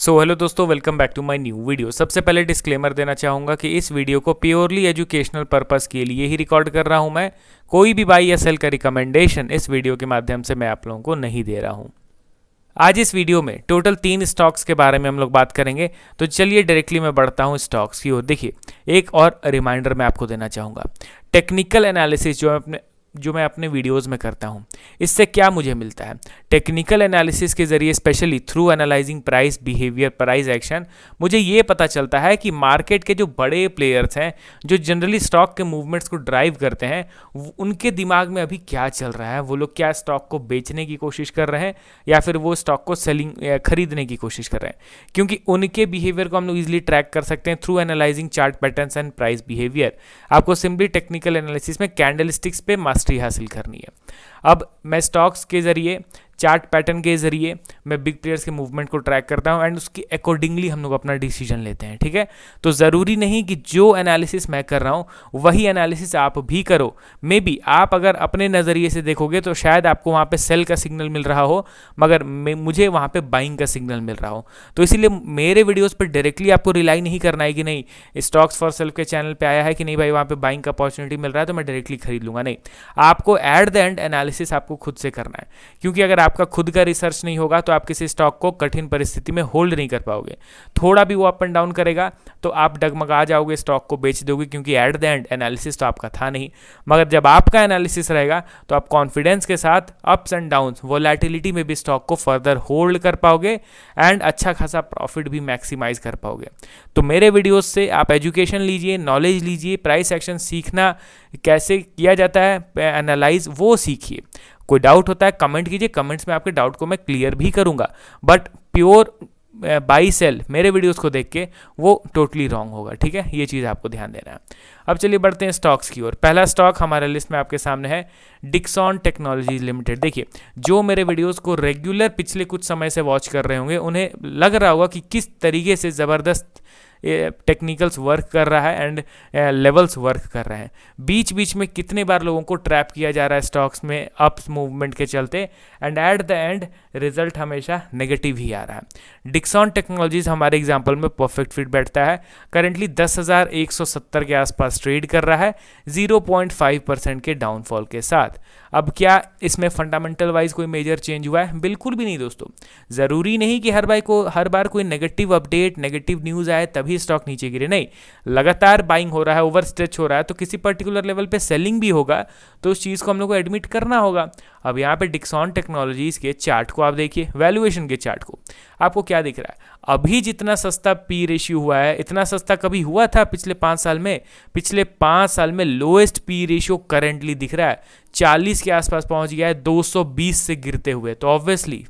सो hello दोस्तों, welcome back to my new video. सबसे पहले डिस्क्लेमर देना चाहूँगा कि इस वीडियो को प्योरली एजुकेशनल पर्पस के लिए ही रिकॉर्ड कर रहा हूँ मैं। कोई भी बाई या सेल का रिकमेंडेशन इस वीडियो के माध्यम से मैं आप लोगों को नहीं दे रहा हूँ। आज इस वीडियो में टोटल 3 स्टॉक्स के बारे में हम लोग बात करेंगे। तो चलिए डायरेक्टली मैं बढ़ता हूँ स्टॉक्स की ओर। देखिए, एक और रिमाइंडर मैं आपको देना चाहूँगा। टेक्निकल एनालिसिस जो मैं अपने वीडियोस में करता हूँ, इससे क्या मुझे मिलता है। टेक्निकल एनालिसिस के जरिए specially through analysing price behaviour, price action, मुझे ये पता चलता है कि मार्केट के जो बड़े प्लेयर्स हैं, जो जनरली स्टॉक के मूवमेंट्स को ड्राइव करते हैं, उनके दिमाग में अभी क्या चल रहा है। वो लोग क्या स्टॉक को बेचने की कोशिश कर रहे हैं या फिर वो स्टॉक को खरीदने की कोशिश कर रहे हैं, क्योंकि उनके बिहेवियर को हम लोग ईजिली ट्रैक कर सकते हैं through analysing chart patterns and price behaviour. आपको सिंपली टेक्निकल एनालिसिस में कैंडलस्टिक्स पे मास्टरी हासिल करनी है। अब मैं स्टॉक्स के जरिए, चार्ट पैटर्न के जरिए मैं बिग प्लेयर्स के मूवमेंट को ट्रैक करता हूं एंड उसके अकॉर्डिंगली हम लोग अपना डिसीजन लेते हैं। ठीक है, तो ज़रूरी नहीं कि जो एनालिसिस मैं कर रहा हूं वही एनालिसिस आप भी करो। मे बी आप अगर अपने नज़रिए से देखोगे तो शायद आपको वहां पे सेल का सिग्नल मिल रहा हो, मगर मुझे वहां पे बाइंग का सिग्नल मिल रहा हो। तो इसीलिए मेरे वीडियोज़ पर डायरेक्टली आपको रिलाई नहीं करना है कि नहीं स्टॉक्स फॉर सेल्फ के चैनल पर आया है कि नहीं भाई वहाँ पर बाइंग का अपॉर्चुनिटी मिल रहा है तो मैं डायरेक्टली खरीद लूँगा। नहीं, आपको एट द एंड एनालिसिस आपको खुद से करना है, क्योंकि अगर आपका खुद का रिसर्च नहीं होगा तो आप किसी स्टॉक को कठिन परिस्थिति में होल्ड नहीं कर पाओगे। थोड़ा भी वो अप एंड डाउन करेगा तो आप डगमगा जाओगे, स्टॉक को बेच दोगे, क्योंकि एट द एंड एनालिसिस तो आपका था नहीं। मगर जब आपका एनालिसिस रहेगा तो आप कॉन्फिडेंस के साथ अप्स एंड डाउन्स, वोलेटिलिटी में भी स्टॉक को फर्दर होल्ड कर पाओगे एंड अच्छा खासा प्रॉफिट भी मैक्सिमाइज कर पाओगे। तो मेरे वीडियोस से आप एजुकेशन लीजिए, नॉलेज लीजिए, प्राइस एक्शन सीखना कैसे किया जाता है, एनालाइज वो सीखिए। कोई डाउट होता है कमेंट कीजिए, कमेंट्स में आपके डाउट को मैं क्लियर भी करूंगा। बट प्योर बाई सेल मेरे वीडियोस को देख के वो टोटली रॉन्ग होगा। ठीक है, ये चीज़ आपको ध्यान देना है। अब चलिए बढ़ते हैं स्टॉक्स की ओर। पहला स्टॉक हमारे लिस्ट में आपके सामने है डिक्सॉन टेक्नोलॉजीज लिमिटेड। देखिए, जो मेरे वीडियोस को रेगुलर पिछले कुछ समय से वॉच कर रहे होंगे उन्हें लग रहा होगा कि किस तरीके से ज़बरदस्त टेक्निकल्स वर्क कर रहा है एंड लेवल्स वर्क कर रहे हैं। बीच बीच में कितने बार लोगों को ट्रैप किया जा रहा है स्टॉक्स में अप्स मूवमेंट के चलते, and at the end result हमेशा नेगेटिव ही आ रहा है। डिक्सॉन टेक्नोलॉजीज हमारे एग्जांपल में परफेक्ट फिट बैठता है। करंटली 10,170 के आसपास ट्रेड कर रहा है 0.5% के डाउनफॉल के साथ। अब क्या इसमें फंडामेंटल वाइज कोई मेजर चेंज हुआ है? बिल्कुल भी नहीं दोस्तों। ज़रूरी नहीं कि हर बार कोई नेगेटिव अपडेट, नेगेटिव न्यूज़ आए तभी स्टॉक नीचे गिरे। नहीं, लगातार बाइंग हो रहा है, ओवर स्ट्रेच हो रहा है, तो किसी पर्टिकुलर लेवल पे सेलिंग भी होगा, तो उस चीज़ को हम लोग को एडमिट करना होगा। अब यहाँ पे डिक्सॉन टेक्नोलॉजीज के चार्ट को आप देखिए, वैल्यूएशन के चार्ट को, आपको क्या दिख रहा है? अभी जितना सस्ता पी रेशियो हुआ है, इतना सस्ता कभी हुआ था पिछले 5 साल में? पिछले 5 साल में लोएस्ट पी रेशियो करेंटली दिख रहा है 40 के आसपास पहुंच गया है 220 से गिरते हुए। तो ऑब्वियसली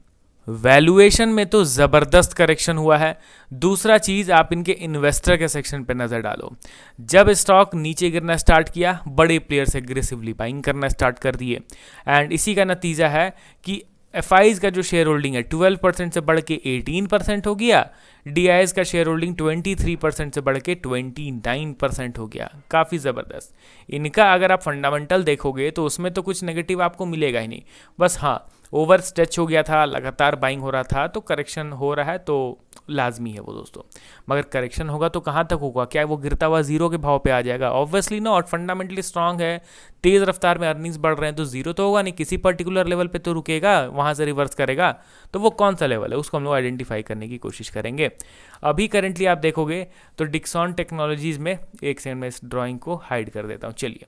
वैल्यूएशन में तो ज़बरदस्त करेक्शन हुआ है। दूसरा चीज़, आप इनके इन्वेस्टर के सेक्शन पे नज़र डालो। जब स्टॉक नीचे गिरना स्टार्ट किया, बड़े प्लेयर्स एग्रेसिवली बाइंग करना स्टार्ट कर दिए, एंड इसी का नतीजा है कि एफआईज का जो शेयर होल्डिंग है 12% से बढ़ के 18% हो गया, डीआईएस का शेयर होल्डिंग 23% से बढ़ के 29% हो गया। काफ़ी ज़बरदस्त। इनका अगर आप फंडामेंटल देखोगे तो उसमें तो कुछ नेगेटिव आपको मिलेगा ही नहीं। बस हाँ, ओवर स्ट्रेच हो गया था, लगातार बाइंग हो रहा था, तो करेक्शन हो रहा है, तो लाजमी है वो दोस्तों। मगर करेक्शन होगा तो कहाँ तक होगा? क्या वो गिरता हुआ जीरो के भाव पे आ जाएगा? Obviously not. फंडामेंटली स्ट्रांग है, तेज़ रफ्तार में अर्निंग्स बढ़ रहे हैं, तो जीरो तो होगा नहीं, किसी पर्टिकुलर लेवल पे तो रुकेगा, वहाँ से रिवर्स करेगा। तो वो कौन सा लेवल है उसको हम लोग आइडेंटिफाई करने की कोशिश करेंगे। अभी करेंटली आप देखोगे तो डिक्सॉन टेक्नोलॉजीज़ में, एक सेकंड में इस ड्राइंग को हाइड कर देता हूँ। चलिए,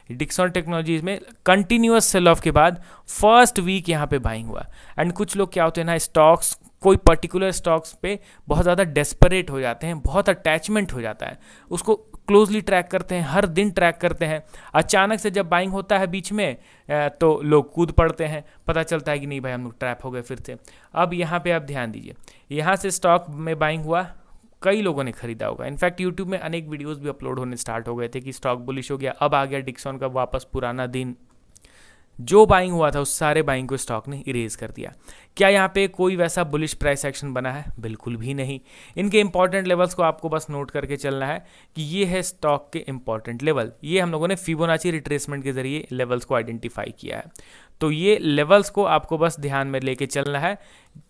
डिक्सॉन टेक्नोलॉजीज में कंटिन्यूअस सेल ऑफ के बाद फर्स्ट वीक यहाँ पे बाइंग हुआ, एंड कुछ लोग क्या होते हैं ना, स्टॉक्स, कोई पर्टिकुलर स्टॉक्स पे बहुत ज़्यादा डेस्परेट हो जाते हैं, बहुत अटैचमेंट हो जाता है, उसको क्लोजली ट्रैक करते हैं, हर दिन ट्रैक करते हैं। अचानक से जब बाइंग होता है बीच में तो लोग कूद पड़ते हैं, पता चलता है कि नहीं भाई हम लोग ट्रैप हो गए फिर से। अब यहाँ पे आप ध्यान दीजिए, यहाँ से स्टॉक में बाइंग हुआ, कई लोगों ने खरीदा होगा। इनफैक्ट यूट्यूब में अनेक वीडियोस भी अपलोड होने स्टार्ट हो गए थे कि स्टॉक बुलिश हो गया, अब आ गया डिक्सॉन का वापस पुराना दिन। जो बाइंग हुआ था उस सारे बाइंग को स्टॉक ने इरेज कर दिया। क्या यहाँ पे कोई वैसा बुलिश प्राइस एक्शन बना है? बिल्कुल भी नहीं। इनके इंपॉर्टेंट लेवल्स को आपको बस नोट करके चलना है कि ये है स्टॉक के इंपॉर्टेंट लेवल। ये हम लोगों ने फिबोनाची रिट्रेसमेंट के जरिए लेवल्स को आइडेंटिफाई किया है। तो ये लेवल्स को आपको बस ध्यान में लेके चलना है।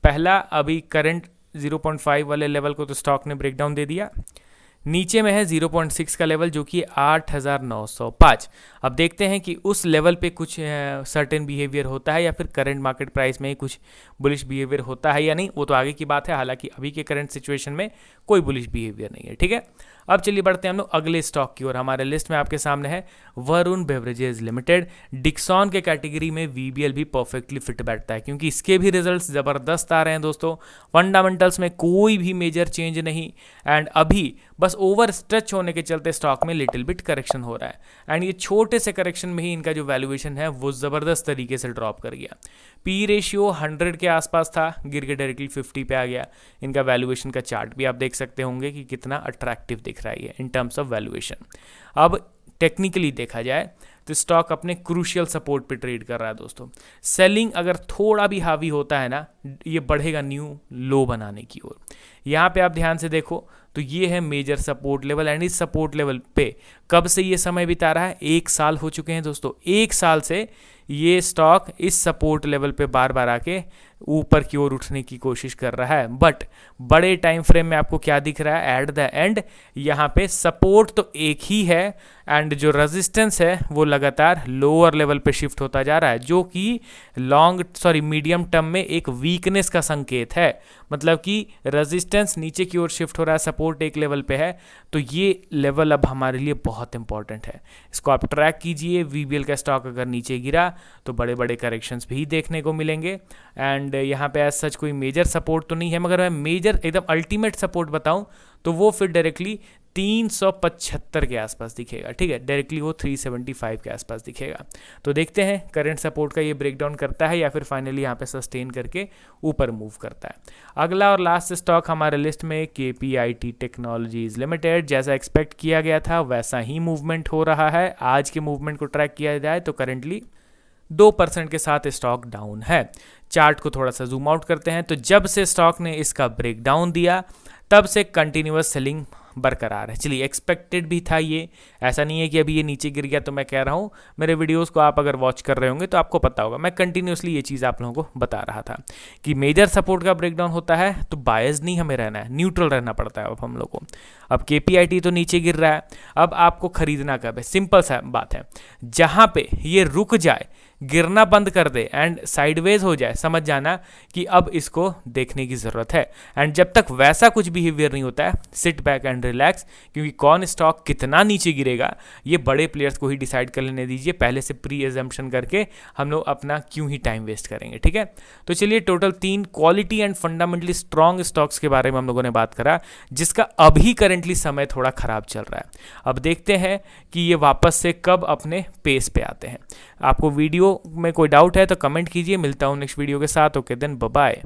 पहला, अभी करंट 0.5 वाले लेवल को तो स्टॉक ने ब्रेकडाउन दे दिया। नीचे में है 0.6 का लेवल जो कि 8,905। अब देखते हैं कि उस लेवल पे कुछ सर्टेन बिहेवियर होता है या फिर करंट मार्केट प्राइस में ही कुछ बुलिश बिहेवियर होता है या नहीं, वो तो आगे की बात है। हालांकि अभी के करंट सिचुएशन में कोई बुलिश बिहेवियर नहीं है, ठीक है। अब चलिए बढ़ते हैं हम लोग अगले स्टॉक की ओर। हमारे लिस्ट में आपके सामने है वरुण बेवरेजेस लिमिटेड। डिक्सॉन के कैटेगरी में वीबीएल भी परफेक्टली फिट बैठता है क्योंकि इसके भी रिजल्ट्स ज़बरदस्त आ रहे हैं दोस्तों। फंडामेंटल्स में कोई भी मेजर चेंज नहीं एंड अभी बस ओवर स्ट्रेच होने के चलते स्टॉक में लिटिल बिट करेक्शन हो रहा है एंड ये छोटे से करेक्शन में ही इनका जो वैल्यूएशन है वो ज़बरदस्त तरीके से ड्रॉप कर गया। पी रेशियो 100 के आसपास था, गिर के डायरेक्टली 50 पे आ गया। इनका वैल्यूएशन का चार्ट भी आप देख सकते होंगे कि कितना अट्रैक्टिव दिख रहा है इन टर्म्स ऑफ वैल्यूएशन। अब टेक्निकली देखा जाए तो स्टॉक अपने क्रूशियल सपोर्ट पे ट्रेड कर रहा है दोस्तों। सेलिंग अगर थोड़ा भी हावी होता है ना, ये बढ़ेगा न्यू लो बनाने की ओर। यहाँ पे आप ध्यान से देखो तो ये है मेजर सपोर्ट लेवल एंड इस सपोर्ट लेवल पे कब से ये समय बिता रहा है, 1 साल हो चुके हैं दोस्तों। 1 साल से ये स्टॉक इस सपोर्ट लेवल पे बार बार आके ऊपर की ओर उठने की कोशिश कर रहा है। बट बड़े टाइम फ्रेम में आपको क्या दिख रहा है, एट द एंड यहाँ पे सपोर्ट तो एक ही है एंड जो रेजिस्टेंस है वो लगातार लोअर लेवल पे शिफ्ट होता जा रहा है, जो कि मीडियम टर्म में एक वीकनेस का संकेत है। मतलब कि रेजिस्टेंस नीचे की ओर शिफ्ट हो रहा है, सपोर्ट एक लेवल पे है, तो ये लेवल अब हमारे लिए बहुत इंपॉर्टेंट है। इसको आप ट्रैक कीजिए। वीबीएल का स्टॉक अगर नीचे गिरा तो बड़े बड़े करेक्शंस भी देखने को मिलेंगे एंड यहाँ पे एज सच कोई मेजर सपोर्ट तो नहीं है, मगर मैं मेजर एकदम अल्टीमेट सपोर्ट बताऊँ तो वो फिर डायरेक्टली 375 के आसपास दिखेगा, ठीक है। डायरेक्टली वो 375 के आसपास दिखेगा। तो देखते हैं करंट सपोर्ट का ये ब्रेकडाउन करता है या फिर फाइनली यहाँ पे सस्टेन करके ऊपर मूव करता है। अगला और लास्ट स्टॉक हमारे लिस्ट में KPIT टेक्नोलॉजीज लिमिटेड। जैसा एक्सपेक्ट किया गया था वैसा ही मूवमेंट हो रहा है। आज के मूवमेंट को ट्रैक किया जाए तो करेंटली 2% के साथ स्टॉक डाउन है। चार्ट को थोड़ा सा जूम आउट करते हैं तो जब से स्टॉक ने इसका ब्रेकडाउन दिया तब से कंटिन्यूअस सेलिंग बरकरार है। चलिए एक्सपेक्टेड भी था ये, ऐसा नहीं है कि अभी ये नीचे गिर गया। तो मैं कह रहा हूँ, मेरे वीडियोस को आप अगर वॉच कर रहे होंगे तो आपको पता होगा, मैं कंटिन्यूअसली ये चीज़ आप लोगों को बता रहा था कि मेजर सपोर्ट का ब्रेकडाउन होता है तो बायस नहीं हमें रहना है, न्यूट्रल रहना पड़ता है अब हम लोग को। अब KPIT तो नीचे गिर रहा है, अब आपको खरीदना कब है? सिंपल सा बात है, जहाँ पे ये रुक जाए, गिरना बंद कर दे एंड साइडवेज हो जाए, समझ जाना कि अब इसको देखने की ज़रूरत है। एंड जब तक वैसा कुछ बिहेवियर नहीं होता है, सिट बैक एंड रिलैक्स, क्योंकि कौन स्टॉक कितना नीचे गिरेगा ये बड़े प्लेयर्स को ही डिसाइड कर लेने दीजिए। पहले से प्री एजम्पशन करके हम लोग अपना क्यों ही टाइम वेस्ट करेंगे, ठीक है। तो चलिए total 3 quality and fundamentally strong stocks के बारे में हम लोगों ने बात करा, जिसका अभी करेंटली समय थोड़ा खराब चल रहा है। अब देखते हैं कि ये वापस से कब अपने पेस पे आते हैं। आपको वीडियो में कोई डाउट है तो कमेंट कीजिए। मिलता हूँ नेक्स्ट वीडियो के साथ। Okay then, bye bye.